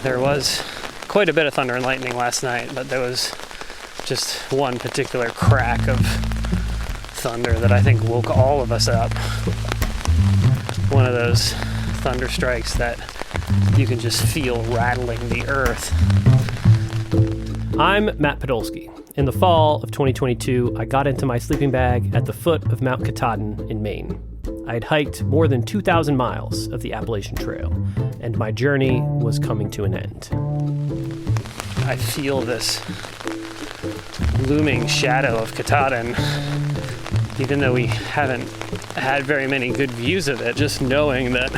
there was quite a bit of thunder and lightning last night, but there was just one particular crack of thunder that I think woke all of us up. One of those thunder strikes that you can just feel rattling the earth. I'm Matt Podolsky. In the fall of 2022, I got into my sleeping bag at the foot of Mount Katahdin in Maine. I had hiked more than 2,000 miles of the Appalachian Trail, and my journey was coming to an end. I feel this looming shadow of Katahdin, even though we haven't had very many good views of it. Just knowing that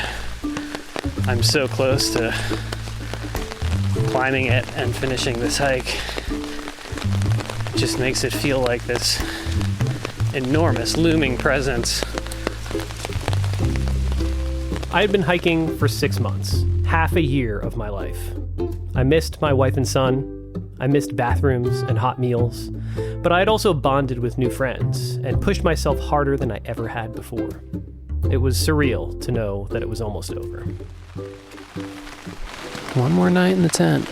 I'm so close to climbing it and finishing this hike just makes it feel like this enormous looming presence. I had been hiking for 6 months, half a year of my life. I missed my wife and son. I missed bathrooms and hot meals. But I had also bonded with new friends and pushed myself harder than I ever had before. It was surreal to know that it was almost over. One more night in the tent.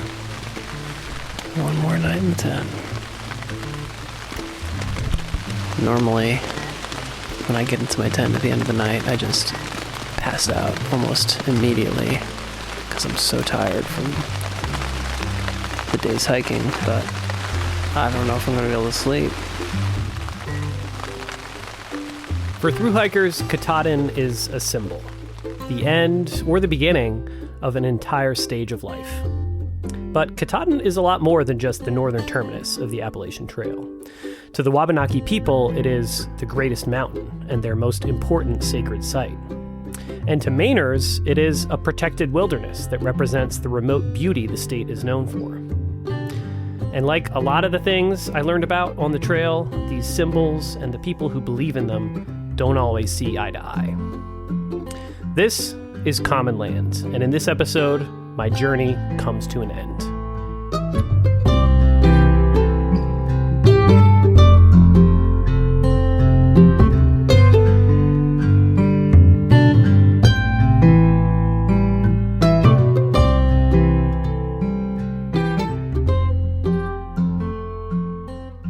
One more night in the tent. Normally, when I get into my tent at the end of the night, I just pass out almost immediately because I'm so tired from the day's hiking, but I don't know if I'm going to be able to sleep. For thru-hikers, Katahdin is a symbol, the end or the beginning of an entire stage of life. But Katahdin is a lot more than just the northern terminus of the Appalachian Trail. To the Wabanaki people, it is the greatest mountain and their most important sacred site. And to Mainers, it is a protected wilderness that represents the remote beauty the state is known for. And like a lot of the things I learned about on the trail, these symbols and the people who believe in them don't always see eye to eye. This is Common Land, and in this episode, my journey comes to an end.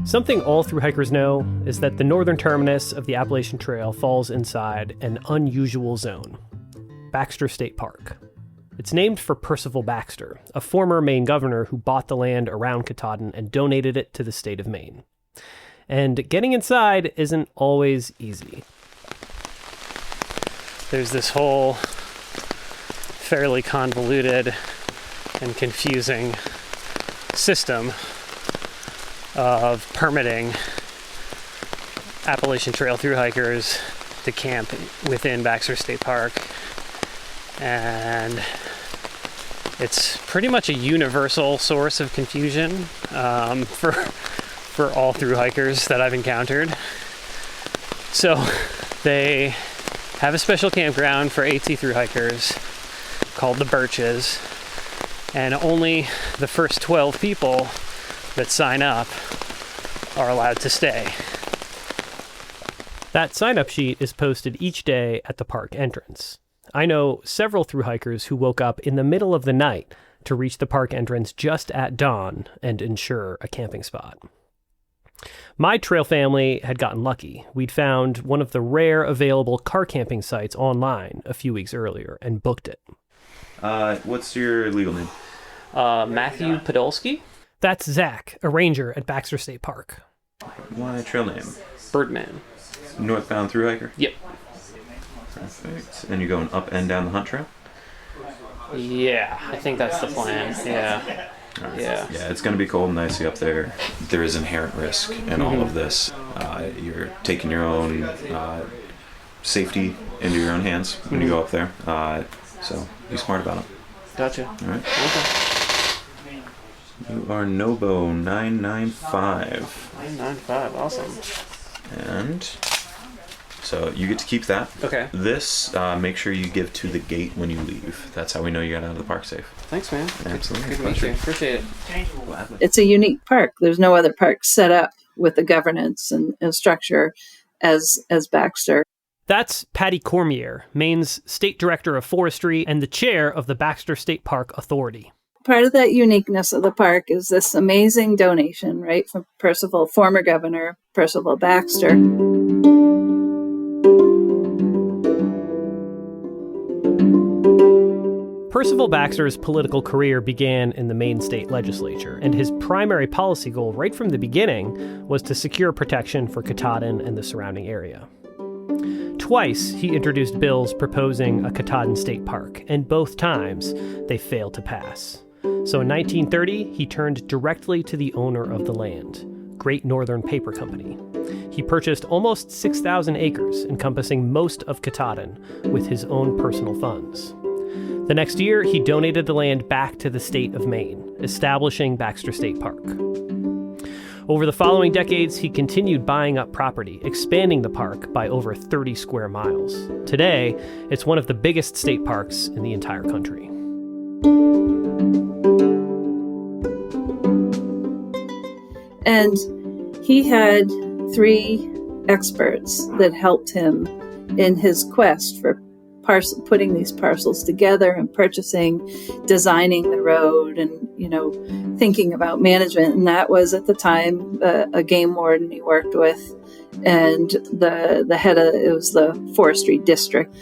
Something all thru-hikers know is that the northern terminus of the Appalachian Trail falls inside an unusual zone, Baxter State Park. It's named for Percival Baxter, a former Maine governor who bought the land around Katahdin and donated it to the state of Maine. And getting inside isn't always easy. There's this whole fairly convoluted and confusing system of permitting Appalachian Trail thru-hikers to camp within Baxter State Park. And it's pretty much a universal source of confusion for all thru-hikers that I've encountered. So they have a special campground for AT thru-hikers called the Birches, and only the first 12 people that sign up are allowed to stay. That sign-up sheet is posted each day at the park entrance. I know several thru-hikers who woke up in the middle of the night to reach the park entrance just at dawn and ensure a camping spot. My trail family had gotten lucky. We'd found one of the rare available car camping sites online a few weeks earlier and booked it. What's your legal name? Matthew Podolsky? That's Zach, a ranger at Baxter State Park. Why trail name? Birdman. Northbound thru-hiker? Yep. Perfect. And you're going up and down the Hunt Trail? Yeah, I think that's the plan. Yeah. Right. Yeah. Yeah, it's going to be cold and icy up there. There is inherent risk in all of this. You're taking your own safety into your own hands when you go up there. So be smart about it. Gotcha. All right. Okay. You are Nobo 995. 995, awesome. And so you get to keep that. Okay. This, make sure you give to the gate when you leave. That's how we know you got out of the park safe. Thanks, man. Absolutely. Good to meet you. Appreciate it. Gladly. It's a unique park. There's no other park set up with the governance and structure as Baxter. That's Patty Cormier, Maine's State Director of Forestry and the chair of the Baxter State Park Authority. part of that uniqueness of the park is this amazing donation, right, from Percival, former Governor Percival Baxter. Percival Baxter's political career began in the Maine state legislature, and his primary policy goal right from the beginning was to secure protection for Katahdin and the surrounding area. Twice, he introduced bills proposing a Katahdin State Park, and both times they failed to pass. So in 1930, he turned directly to the owner of the land, Great Northern Paper Company. He purchased almost 6,000 acres, encompassing most of Katahdin, with his own personal funds. The next year, he donated the land back to the state of Maine, establishing Baxter State Park. Over the following decades, he continued buying up property, expanding the park by over 30 square miles. Today, it's one of the biggest state parks in the entire country. And he had 3 experts that helped him in his quest for putting these parcels together and purchasing, designing the road, and thinking about management. And that was at the time a game warden he worked with, and the head of it was the forestry district,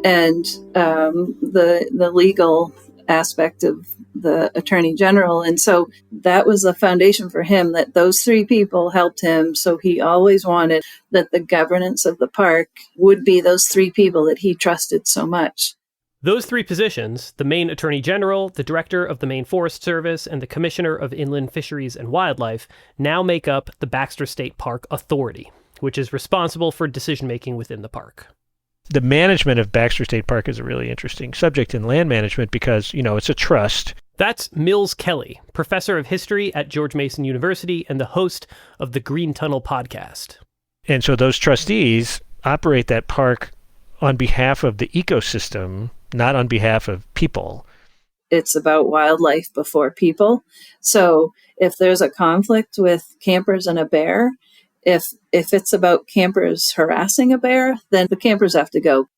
and the legal aspect of the attorney general. And so that was the foundation for him, that those 3 people helped him. So he always wanted that the governance of the park would be those 3 people that he trusted so much. Those 3 positions, the Maine Attorney General, the Director of the Maine Forest Service, and the Commissioner of Inland Fisheries and Wildlife, now make up the Baxter State Park Authority, which is responsible for decision-making within the park. The management of Baxter State Park is a really interesting subject in land management because, it's a trust. That's Mills Kelly, professor of history at George Mason University and the host of the Green Tunnel podcast. And so those trustees operate that park on behalf of the ecosystem, not on behalf of people. It's about wildlife before people. So if there's a conflict with campers and a bear, if it's about campers harassing a bear, then the campers have to go.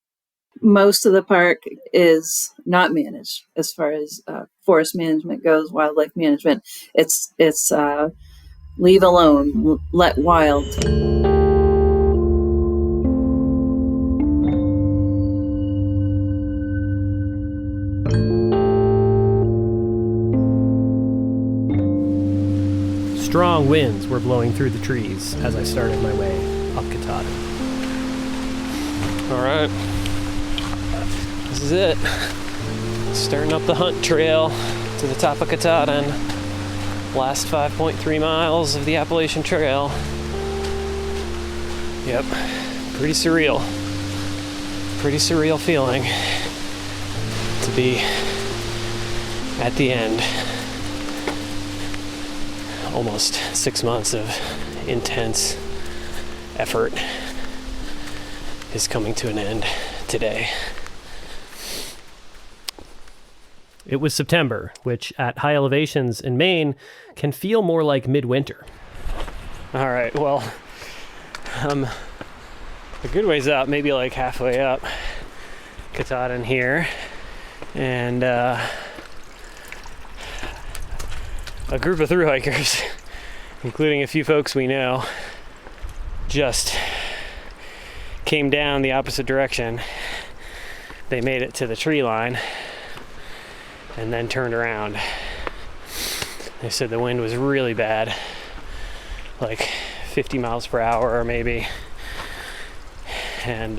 Most of the park is not managed as far as forest management goes, wildlife management. It's leave alone, let wild. Strong winds were blowing through the trees as I started my way up Katahdin. All right. This is it. Starting up the hunt trail to the top of Katahdin. Last 5.3 miles of the Appalachian Trail. Yep. Pretty surreal. Pretty surreal feeling to be at the end. Almost 6 months of intense effort is coming to an end today. It was September, which at high elevations in Maine can feel more like midwinter. All right, well, a good ways up, maybe like halfway up Katahdin here, and a group of thru-hikers, including a few folks we know, just came down the opposite direction. They made it to the tree line and then turned around. They said the wind was really bad, like 50 miles per hour or maybe, and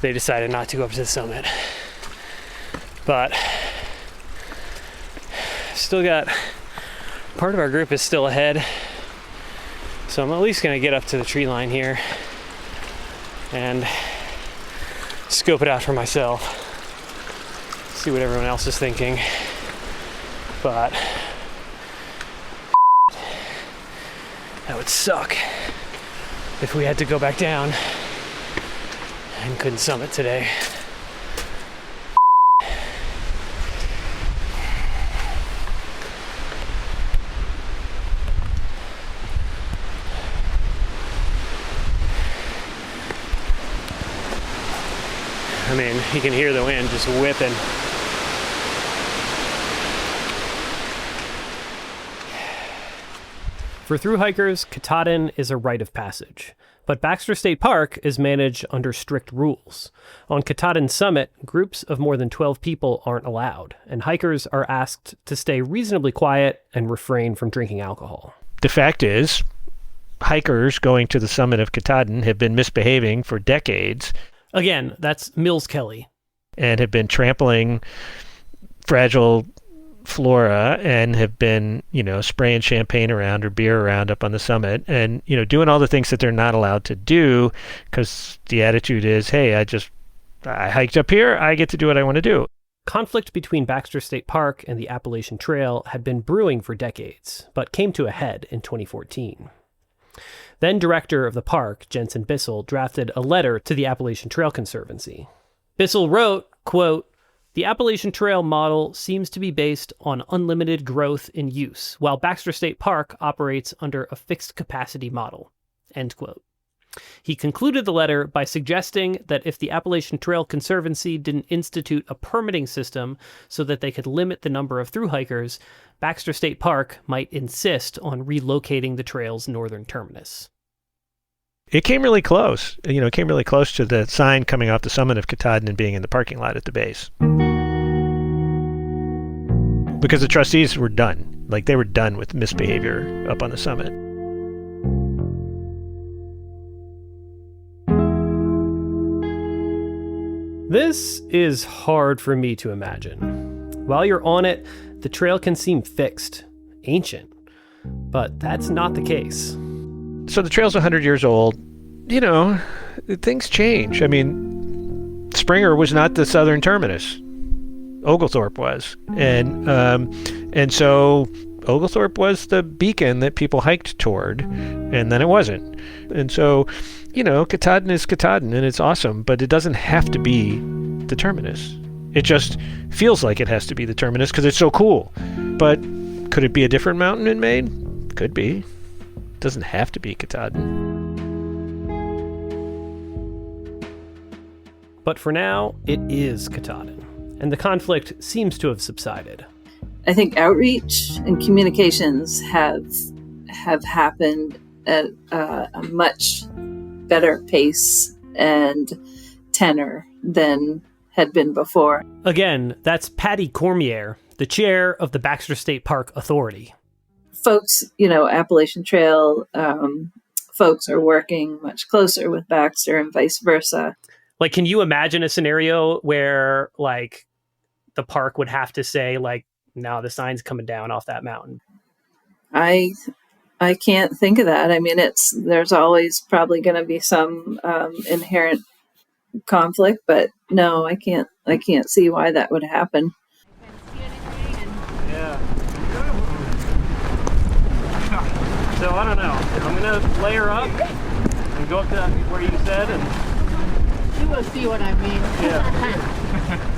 they decided not to go up to the summit. But still got part of our group is still ahead, so I'm at least going to get up to the tree line here and scope it out for myself, see what everyone else is thinking. But that would suck if we had to go back down and couldn't summit today. I mean, you can hear the wind just whipping. For thru-hikers, Katahdin is a rite of passage. But Baxter State Park is managed under strict rules. On Katahdin's summit, groups of more than 12 people aren't allowed, and hikers are asked to stay reasonably quiet and refrain from drinking alcohol. The fact is, hikers going to the summit of Katahdin have been misbehaving for decades. Again, that's Mills Kelly. And have been trampling fragile flora and have been, spraying champagne around or beer around up on the summit and, doing all the things that they're not allowed to do because the attitude is, hey, I hiked up here, I get to do what I want to do. Conflict between Baxter State Park and the Appalachian Trail had been brewing for decades, but came to a head in 2014. Then director of the park, Jensen Bissell, drafted a letter to the Appalachian Trail Conservancy. Bissell wrote, quote, "The Appalachian Trail model seems to be based on unlimited growth in use, while Baxter State Park operates under a fixed capacity model." End quote. He concluded the letter by suggesting that if the Appalachian Trail Conservancy didn't institute a permitting system so that they could limit the number of thru-hikers, Baxter State Park might insist on relocating the trail's northern terminus. It came really close. It came really close to the sign coming off the summit of Katahdin and being in the parking lot at the base. Because the trustees were done. They were done with misbehavior up on the summit. This is hard for me to imagine. While you're on it, the trail can seem fixed, ancient, but that's not the case. So the trail's 100 years old. Things change. Springer was not the southern terminus. Oglethorpe was. And so Oglethorpe was the beacon that people hiked toward, and then it wasn't. And so, Katahdin is Katahdin, and it's awesome, but it doesn't have to be the terminus. It just feels like it has to be the terminus because it's so cool. But could it be a different mountain in Maine? Could be. It doesn't have to be Katahdin. But for now, it is Katahdin, and the conflict seems to have subsided. I think outreach and communications have happened at a much better pace and tenor than had been before. Again, that's Patty Cormier, the chair of the Baxter State Park Authority. Folks, Appalachian Trail folks are working much closer with Baxter and vice versa. Can you imagine a scenario where, the park would have to say, no, the sign's coming down off that mountain? I can't think of that. There's always probably going to be some inherent conflict, but no, I can't see why that would happen. Yeah. So I don't know. I'm going to layer up and go up to where you said, and you will see what I mean. Yeah.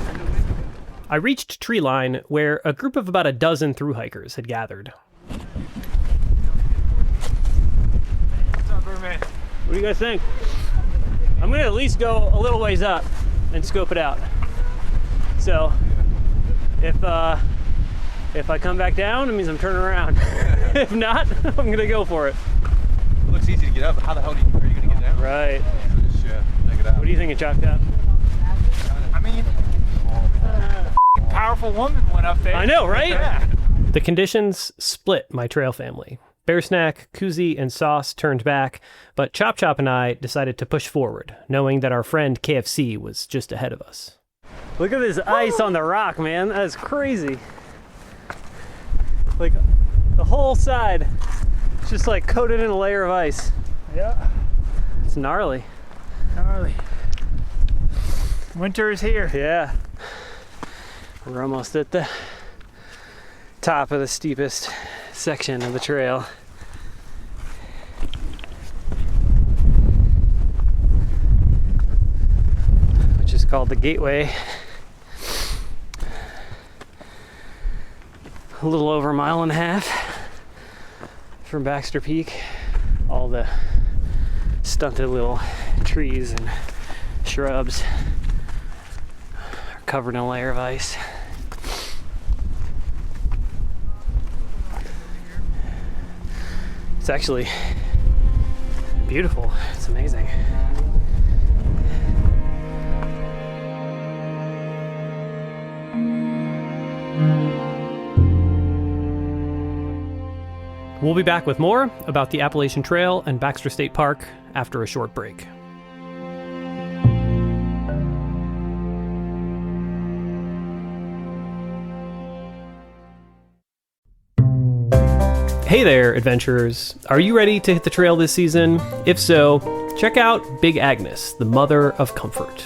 I reached tree line where a group of about a dozen thru-hikers had gathered. What's up, Birdman? What do you guys think? I'm going to at least go a little ways up and scope it out. So if I come back down, it means I'm turning around. If not, I'm going to go for it. It looks easy to get up, but how the hell are you going to get down? Right. Just check it out. What do you think of Chalk Top? Powerful woman went up there. I know, right? Yeah. The conditions split my trail family. Bear Snack, Koozie, and Sauce turned back, but Chop Chop and I decided to push forward, knowing that our friend KFC was just ahead of us. Look at this ice on the rock, man. That is crazy. The whole side is just coated in a layer of ice. Yeah. It's gnarly. Gnarly. Winter is here. Yeah. We're almost at the top of the steepest section of the trail. Which is called the Gateway. A little over a mile and a half from Baxter Peak. All the stunted little trees and shrubs are covered in a layer of ice. It's actually beautiful. It's amazing. We'll be back with more about the Appalachian Trail and Baxter State Park after a short break. Hey there, adventurers. Are you ready to hit the trail this season? If so, check out Big Agnes, the mother of comfort.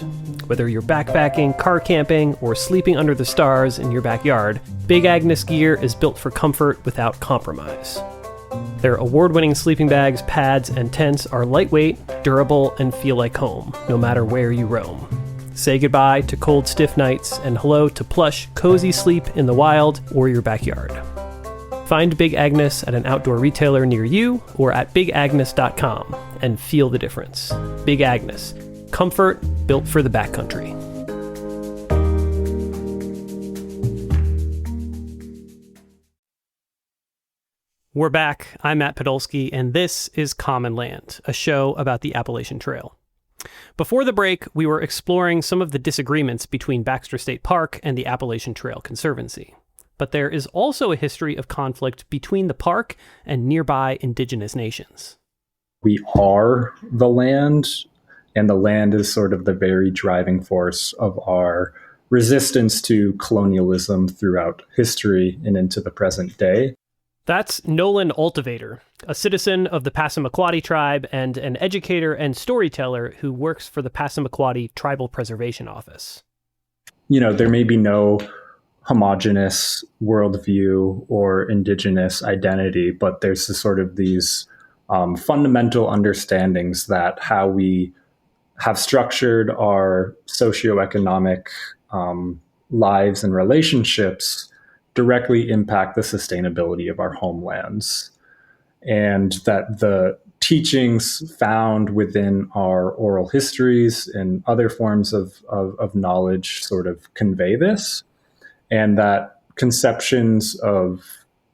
Whether you're backpacking, car camping, or sleeping under the stars in your backyard, Big Agnes gear is built for comfort without compromise. Their award-winning sleeping bags, pads, and tents are lightweight, durable, and feel like home, no matter where you roam. Say goodbye to cold, stiff nights, and hello to plush, cozy sleep in the wild or your backyard. Find Big Agnes at an outdoor retailer near you or at bigagnes.com and feel the difference. Big Agnes, comfort built for the backcountry. We're back. I'm Matt Podolsky, and this is Common Land, a show about the Appalachian Trail. Before the break, we were exploring some of the disagreements between Baxter State Park and the Appalachian Trail Conservancy. But there is also a history of conflict between the park and nearby Indigenous nations. We are the land, and the land is sort of the very driving force of our resistance to colonialism throughout history and into the present day. That's Nolan Altivator, a citizen of the Passamaquoddy tribe and an educator and storyteller who works for the Passamaquoddy Tribal Preservation Office. You know, there may be no homogenous worldview or indigenous identity, but there's these fundamental understandings that how we have structured our socioeconomic lives and relationships directly impact the sustainability of our homelands, and that the teachings found within our oral histories and other forms of knowledge sort of convey this, and that conceptions of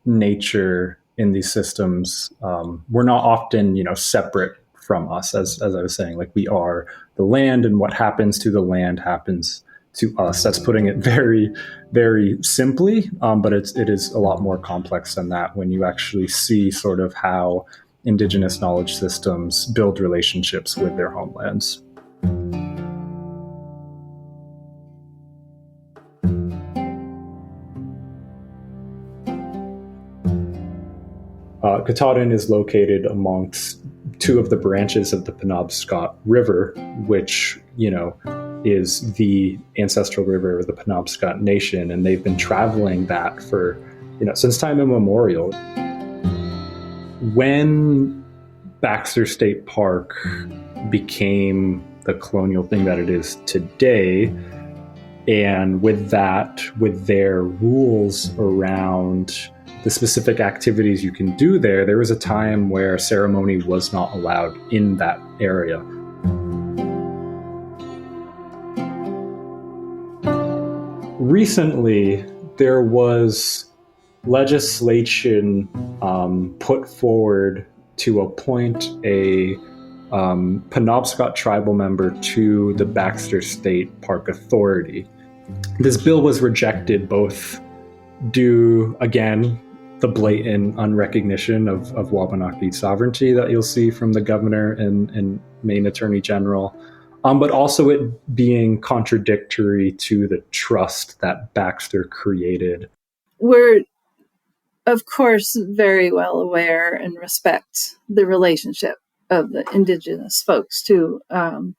nature in these systems were not often, separate from us, as I was saying. Like, we are the land, and what happens to the land happens to us. That's putting it very, very simply, but it is a lot more complex than that when you actually see sort of how Indigenous knowledge systems build relationships with their homelands. Katahdin is located amongst two of the branches of the Penobscot River, which, is the ancestral river of the Penobscot Nation, and they've been traveling that for, since time immemorial. When Baxter State Park became the colonial thing that it is today, and with their rules around the specific activities you can do there was a time where ceremony was not allowed in that area. Recently, there was legislation put forward to appoint a Penobscot tribal member to the Baxter State Park Authority. This bill was rejected both due, again, the blatant unrecognition of Wabanaki sovereignty that you'll see from the governor and Maine Attorney General, but also it being contradictory to the trust that Baxter created. We're, of course, very well aware and respect the relationship of the Indigenous folks to the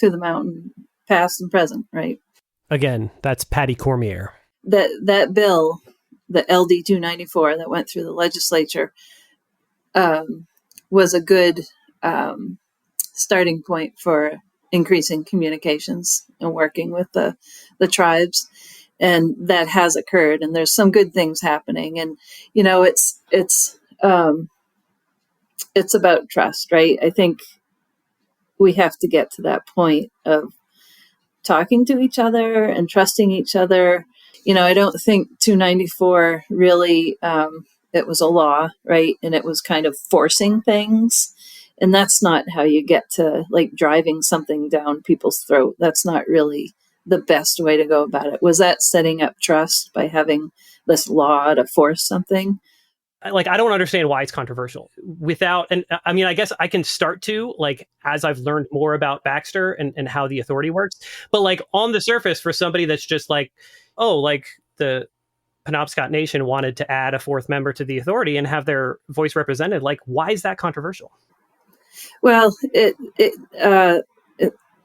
mountain, past and present, right? Again, that's Patty Cormier. That bill, the LD 294 that went through the legislature, was a good starting point for increasing communications and working with the tribes. And that has occurred, and there's some good things happening. And, it's about trust, right? I think we have to get to that point of talking to each other and trusting each other. I don't think 294 really it was a law, right? And it was kind of forcing things. And that's not how you get to like driving something down people's throat. That's not really the best way to go about it. Was that setting up trust by having this law to force something? Like, I don't understand why it's controversial without, and I mean, I guess I can start to, like, as I've learned more about Baxter and how the authority works, but like on the surface for somebody that's just like, oh, like the Penobscot Nation wanted to add a fourth member to the authority and have their voice represented. Like, why is that controversial? Well,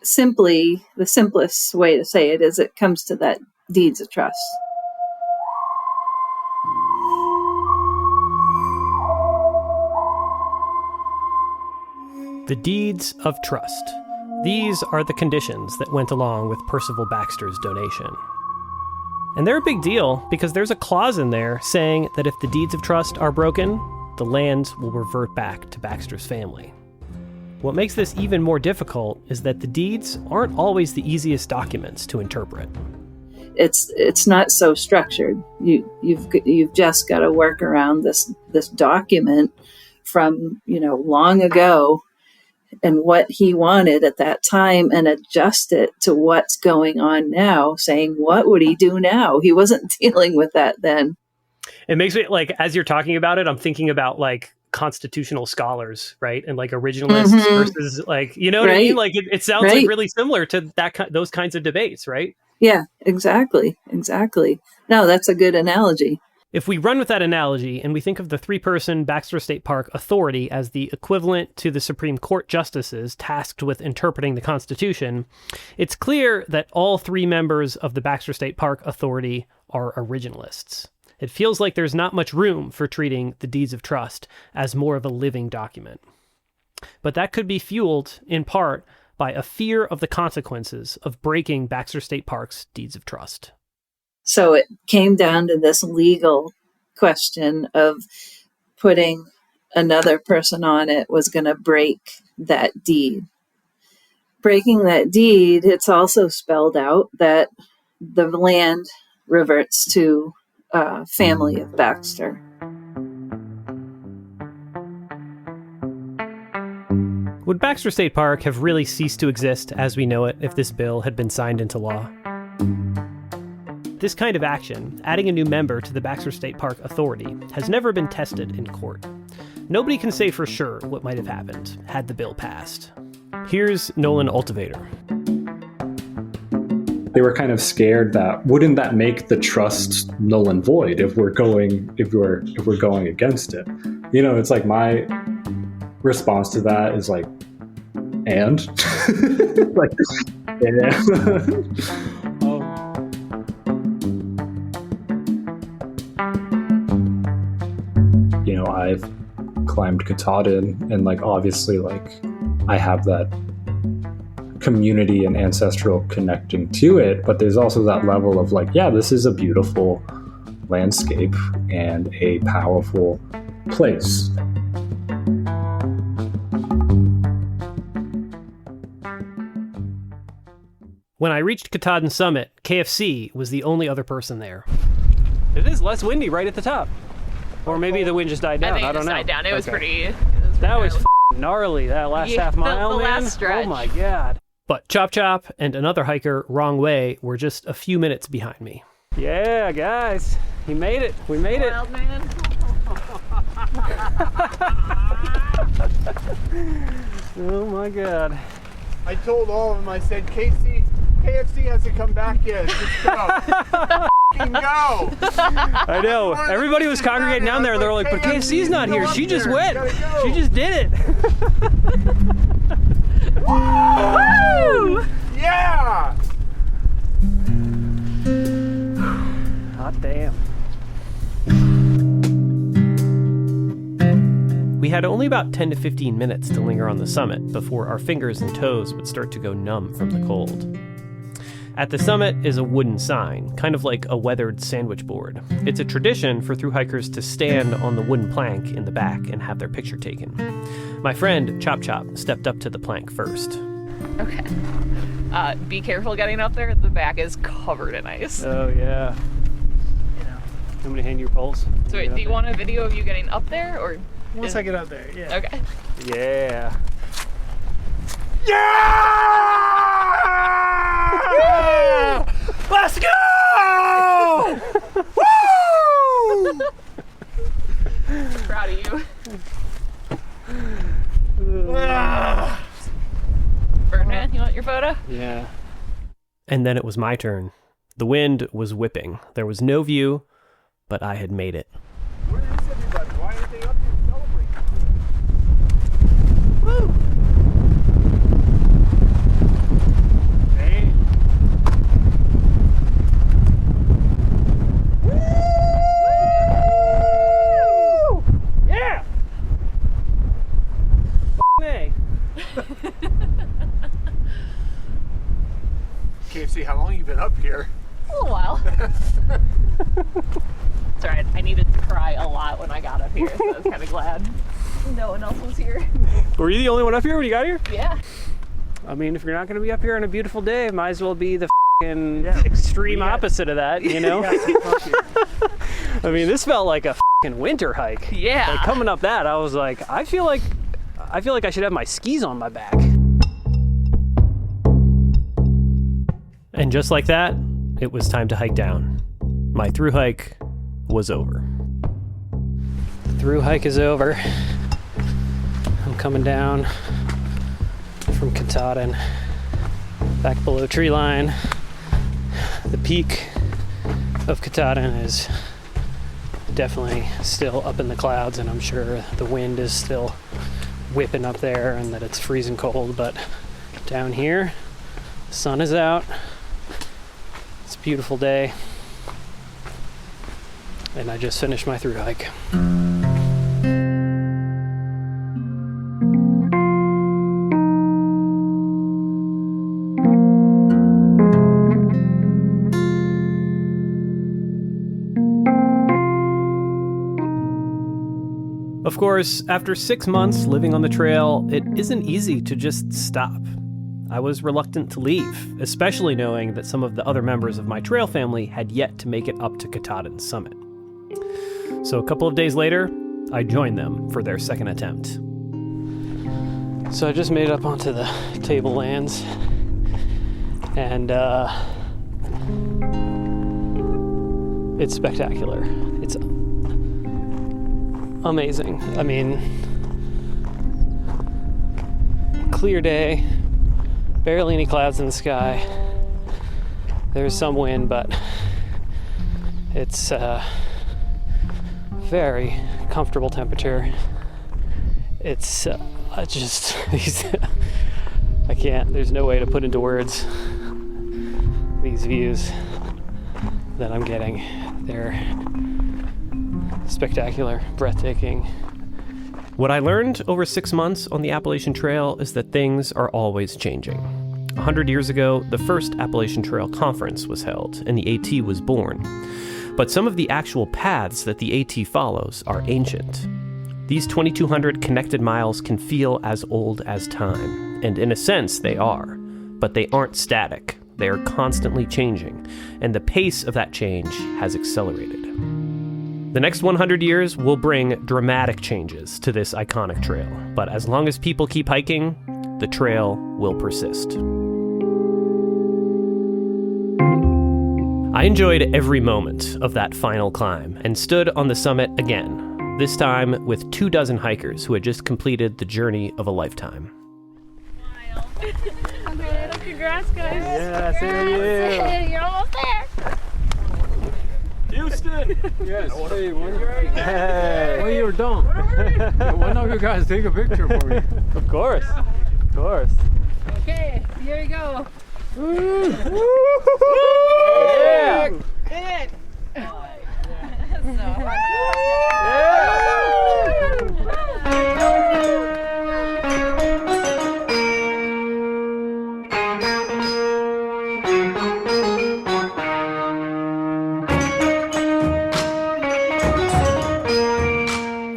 simply, the simplest way to say it is it comes to that deeds of trust. The deeds of trust. These are the conditions that went along with Percival Baxter's donation. And they're a big deal because there's a clause in there saying that if the deeds of trust are broken, the lands will revert back to Baxter's family. What makes this even more difficult is that the deeds aren't always the easiest documents to interpret. It's not so structured. You've just got to work around this document from long ago and what he wanted at that time and adjust it to what's going on now, saying, what would he do now? He wasn't dealing with that then. It makes me, like, as you're talking about it, I'm thinking about, like, constitutional scholars, right? And, like, originalists versus, like, you know what I mean? Like, it sounds like really similar to those kinds of debates, right? Yeah, exactly. No, that's a good analogy. If we run with that analogy and we think of the three-person Baxter State Park authority as the equivalent to the Supreme Court justices tasked with interpreting the Constitution, it's clear that all three members of the Baxter State Park authority are originalists. It feels like there's not much room for treating the deeds of trust as more of a living document. But that could be fueled, in part, by a fear of the consequences of breaking Baxter State Park's deeds of trust. So it came down to this legal question of putting another person on it was going to break that deed. Breaking that deed, it's also spelled out that the land reverts to family of Baxter. Would Baxter State Park have really ceased to exist as we know it if this bill had been signed into law? This kind of action, adding a new member to the Baxter State Park Authority, has never been tested in court. Nobody can say for sure what might have happened had the bill passed. Here's Nolan Ultivator. They were kind of scared that wouldn't that make the trust null and void if we're going against it? It's like my response to that is like, and like, yeah. I've climbed Katahdin and like obviously like I have that community and ancestral connecting to it, but there's also that level of like, yeah, this is a beautiful landscape and a powerful place. When I reached Katahdin Summit, KFC was the only other person there. It is less windy right at the top. Or maybe the wind just died down. I don't know. Died down. It was pretty. That was gnarly. That last half mile, the man. Last stretch. Oh my god. But Chop Chop and another hiker, Wrong Way, were just a few minutes behind me. Yeah, guys, he made it. We made it. Wild man. Oh my god. I told all of them. I said, KFC hasn't come back yet. Just go. Go. I know. Everybody was congregating down there. They're like, but KFC's not here. She just went. She just did it. Woo! Yeah! Hot damn. We had only about 10 to 15 minutes to linger on the summit before our fingers and toes would start to go numb from the cold. At the summit is a wooden sign, kind of like a weathered sandwich board. It's a tradition for thru-hikers to stand on the wooden plank in the back and have their picture taken. My friend, Chop Chop, stepped up to the plank first. Okay. Be careful getting up there. The back is covered in ice. Oh, yeah. Want me to hand you your poles? So wait, do you want a video of you getting up there, or? Once I get up there, yeah. Okay. Yeah. Yeah! Let's go! Woo! Proud of you. Birdman, you want your photo? Yeah. And then it was my turn. The wind was whipping. There was no view, but I had made it. Where is everybody? Why aren't they up here to celebrate? Woo! Hey. Woo! Yeah! Hey. KFC, how long you been up here? A little while. It's alright, I needed to cry a lot when I got up here, so I was kind of glad no one else was here. Were you the only one up here when you got here? Yeah. I mean, if you're not going to be up here on a beautiful day, it might as well be the extreme opposite of that, you know? I mean, this felt like a winter hike. Yeah. Like coming up that, I was like, I feel like I should have my skis on my back. And just like that, it was time to hike down. My thru hike was over. The thru hike is over. I'm coming down from Katahdin, back below tree line. The peak of Katahdin is definitely still up in the clouds, and I'm sure the wind is still whipping up there and that it's freezing cold, but down here, the sun is out. It's a beautiful day. And I just finished my thru hike. Of course, after 6 months living on the trail, it isn't easy to just stop. I was reluctant to leave, especially knowing that some of the other members of my trail family had yet to make it up to Katahdin's summit. So a couple of days later, I joined them for their second attempt. So I just made it up onto the tablelands, and it's spectacular. It's amazing. I mean, clear day, barely any clouds in the sky. There's some wind, but it's very comfortable temperature. It's just I can't, there's no way to put into words these views that I'm getting. They're spectacular, breathtaking. What I learned over 6 months on the Appalachian Trail is that things are always changing. 100 years ago, the first Appalachian Trail Conference was held, and the AT was born. But some of the actual paths that the AT follows are ancient. These 2,200 connected miles can feel as old as time, and in a sense they are, but they aren't static. They are constantly changing, and the pace of that change has accelerated. The next 100 years will bring dramatic changes to this iconic trail, but as long as people keep hiking, the trail will persist. I enjoyed every moment of that final climb and stood on the summit again, this time with 24 hikers who had just completed the journey of a lifetime. Congrats, guys. Yeah, same to you. You're almost there. Houston! Yes. Hey, when Hey. you're done, why don't you guys take a picture for me? Of course. Of course. Okay, here you go. Yeah. Hit it.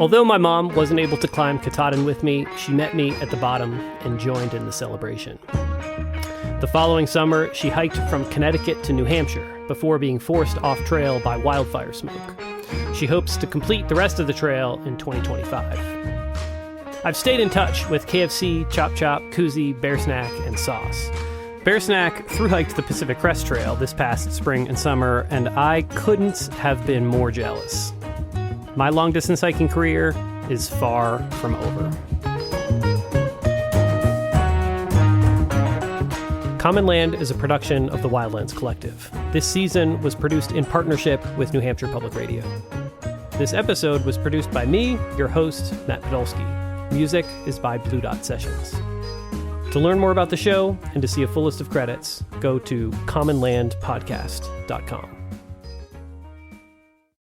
Although my mom wasn't able to climb Katahdin with me, she met me at the bottom and joined in the celebration. The following summer, she hiked from Connecticut to New Hampshire, before being forced off trail by wildfire smoke. She hopes to complete the rest of the trail in 2025. I've stayed in touch with KFC, Chop Chop, Koozie, Bear Snack, and Sauce. Bear Snack thru-hiked the Pacific Crest Trail this past spring and summer, and I couldn't have been more jealous. My long-distance hiking career is far from over. Common Land is a production of the Wildlands Collective. This season was produced in partnership with New Hampshire Public Radio. This episode was produced by me, your host, Matt Podolsky. Music is by Blue Dot Sessions. To learn more about the show and to see a full list of credits, go to commonlandpodcast.com.